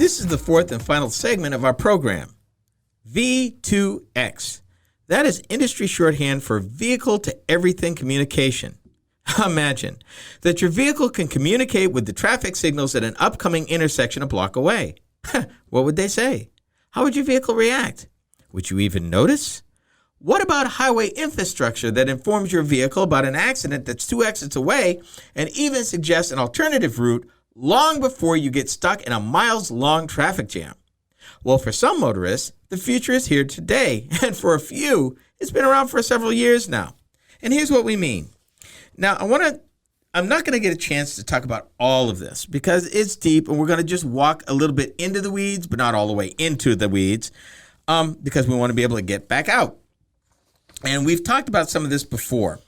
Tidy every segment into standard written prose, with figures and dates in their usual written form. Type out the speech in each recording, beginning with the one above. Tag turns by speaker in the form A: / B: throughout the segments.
A: This is the fourth and final segment of our program, V2X. That is industry shorthand for vehicle-to-everything communication. Imagine that your vehicle can communicate with the traffic signals at an upcoming intersection a block away. What would they say? How would your vehicle react? Would you even notice? What about highway infrastructure that informs your vehicle about an accident that's 2 exits away and even suggests an alternative route long before you get stuck in a miles-long traffic jam? Well, for some motorists, the future is here today, and for a few, it's been around for several years now. And here's what we mean. Now, I'm not going to get a chance to talk about all of this because it's deep, and we're going to just walk a little bit into the weeds, but not all the way into the weeds, because we want to be able to get back out. And we've talked about some of this before,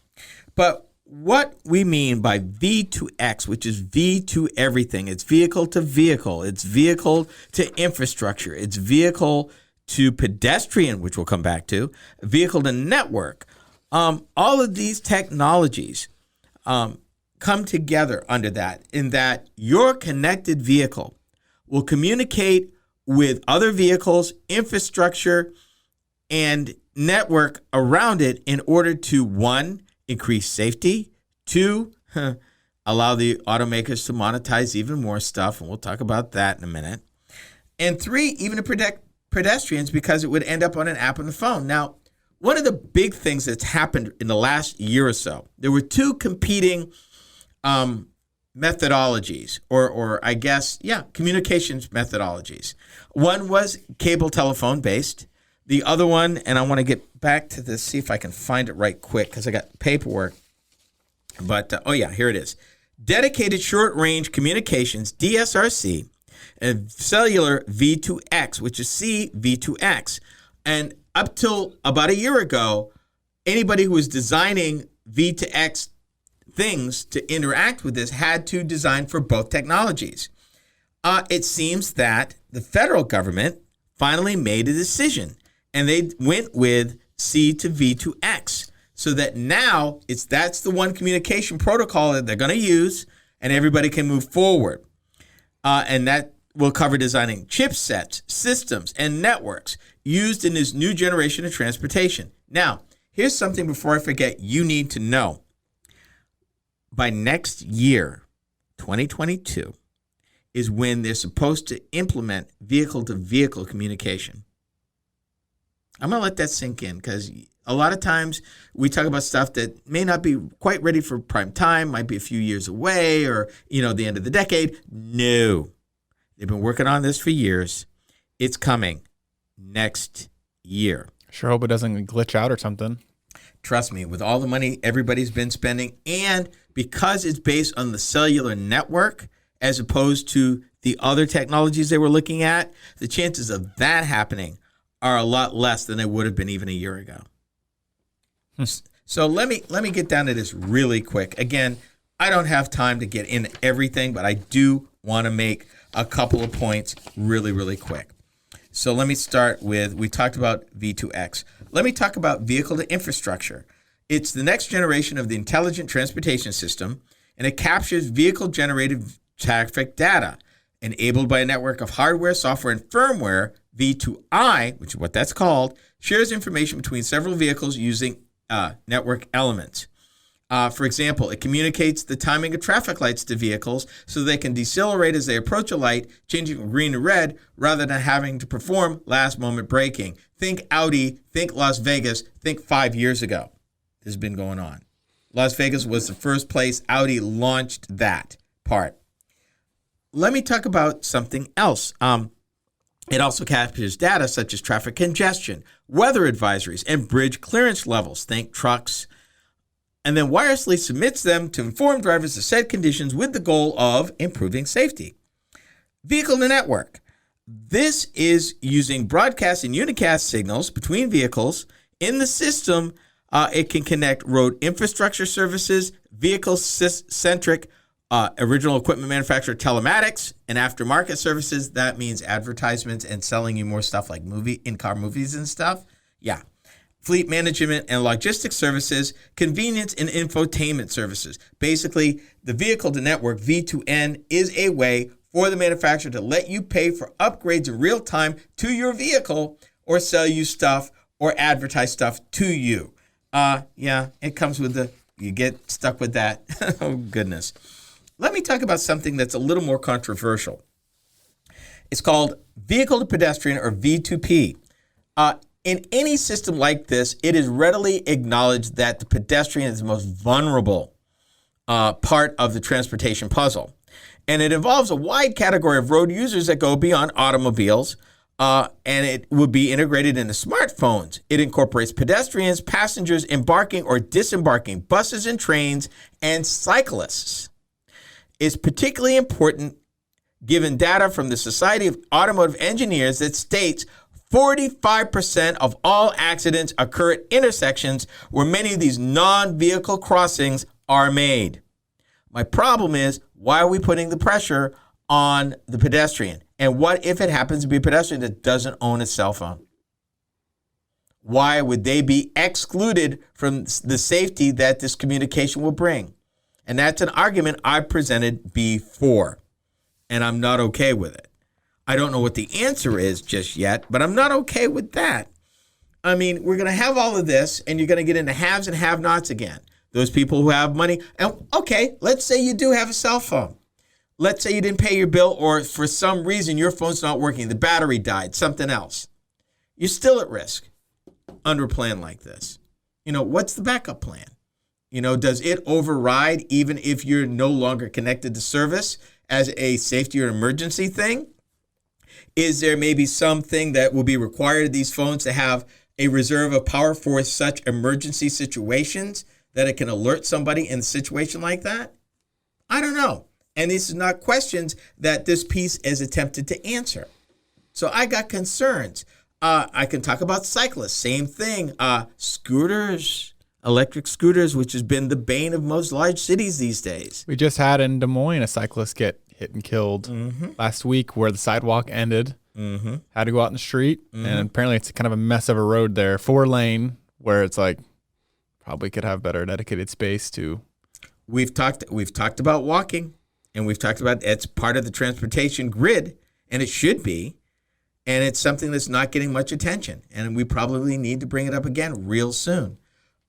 A: but what we mean by V2X, which is V to everything, it's vehicle to vehicle, it's vehicle to infrastructure, it's vehicle to pedestrian, which we'll come back to, vehicle to network. All of these technologies come together under that, in that your connected vehicle will communicate with other vehicles, infrastructure, and network around it in order to, 1, increase safety, 2, allow the automakers to monetize even more stuff, and we'll talk about that in a minute, and 3, even to protect pedestrians because it would end up on an app on the phone. Now, one of the big things that's happened in the last year or so, there were 2 competing methodologies, or I guess, communications methodologies. One was cable telephone based. The other one, and I want to get back to this, see if I can find it right quick because I got paperwork. But, here it is. Dedicated Short-Range Communications, DSRC, and Cellular V2X, which is CV2X. And up till about a year ago, anybody who was designing V2X things to interact with this had to design for both technologies. It seems that the federal government finally made a decision, and they went with C to V2X, so that now that's the one communication protocol that they're going to use, and everybody can move forward. And that will cover designing chipsets, systems, and networks used in this new generation of transportation. Now, here's something before I forget you need to know. By next year, 2022, is when they're supposed to implement vehicle-to-vehicle communication. I'm going to let that sink in because a lot of times we talk about stuff that may not be quite ready for prime time, might be a few years away or, the end of the decade. No. They've been working on this for years. It's coming next year.
B: Sure hope it doesn't glitch out or something.
A: Trust me, with all the money everybody's been spending, and because it's based on the cellular network as opposed to the other technologies they were looking at, the chances of that happening are a lot less than they would have been even a year ago. So let me get down to this really quick. Again, I don't have time to get into everything, but I do want to make a couple of points really, really quick. So let me start with, we talked about V2X. Let me talk about vehicle to infrastructure. It's the next generation of the intelligent transportation system, and it captures vehicle-generated traffic data enabled by a network of hardware, software, and firmware. V2I, which is what that's called, shares information between several vehicles using network elements. For example, it communicates the timing of traffic lights to vehicles so they can decelerate as they approach a light, changing from green to red, rather than having to perform last-moment braking. Think Audi, think Las Vegas, think 5 years ago. This has been going on. Las Vegas was the first place Audi launched that part. Let me talk about something else. It also captures data such as traffic congestion, weather advisories, and bridge clearance levels. Think trucks. And then wirelessly submits them to inform drivers of said conditions with the goal of improving safety. Vehicle to network. This is using broadcast and unicast signals between vehicles. In the system, it can connect road infrastructure services, vehicle-centric original equipment manufacturer telematics, and aftermarket services. That means advertisements and selling you more stuff like in-car movies and stuff. Yeah. Fleet management and logistics services, convenience and infotainment services. Basically, the vehicle to network, V2N, is a way for the manufacturer to let you pay for upgrades in real time to your vehicle or sell you stuff or advertise stuff to you. Yeah, it comes with you get stuck with that. Oh, goodness. Let me talk about something that's a little more controversial. It's called vehicle to pedestrian, or V2P. In any system like this, it is readily acknowledged that the pedestrian is the most vulnerable part of the transportation puzzle. And it involves a wide category of road users that go beyond automobiles, and it would be integrated into smartphones. It incorporates pedestrians, passengers embarking or disembarking, buses and trains, and cyclists. It's particularly important given data from the Society of Automotive Engineers that states 45% of all accidents occur at intersections where many of these non-vehicle crossings are made. My problem is, why are we putting the pressure on the pedestrian? And what if it happens to be a pedestrian that doesn't own a cell phone? Why would they be excluded from the safety that this communication will bring? And that's an argument I presented before, and I'm not okay with it. I don't know what the answer is just yet, but I'm not okay with that. I mean, we're going to have all of this, and you're going to get into haves and have-nots again. Those people who have money. And okay, let's say you do have a cell phone. Let's say you didn't pay your bill, or for some reason your phone's not working, the battery died, something else. You're still at risk under a plan like this. What's the backup plan? Does it override even if you're no longer connected to service as a safety or emergency thing? Is there maybe something that will be required of these phones to have a reserve of power for such emergency situations that it can alert somebody in a situation like that? I don't know. And these are not questions that this piece is attempted to answer. So I got concerns. I can talk about cyclists. Same thing. Scooters, electric scooters, which has been the bane of most large cities these days.
B: We just had in Des Moines a cyclist get hit and killed last week where the sidewalk ended. Had to go out in the street. And apparently it's kind of a mess of a road there. 4-lane where it's like probably could have better dedicated space to.
A: We've talked about walking, and we've talked about it's part of the transportation grid, and it should be. And it's something that's not getting much attention. And we probably need to bring it up again real soon.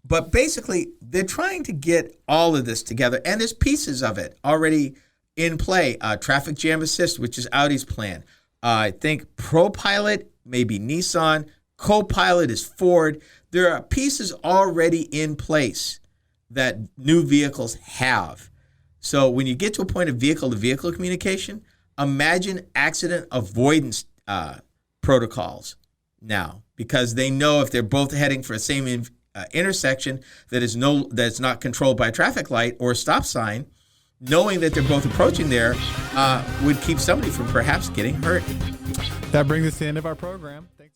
A: But basically, they're trying to get all of this together. And there's pieces of it already in play. Traffic Jam Assist, which is Audi's plan. I think ProPilot, maybe Nissan. Copilot is Ford. There are pieces already in place that new vehicles have. So when you get to a point of vehicle-to-vehicle communication, imagine accident avoidance protocols now, because they know if they're both heading for the same intersection that's not controlled by a traffic light or a stop sign, knowing that they're both approaching there would keep somebody from perhaps getting hurt.
B: That brings us to the end of our program. Thanks.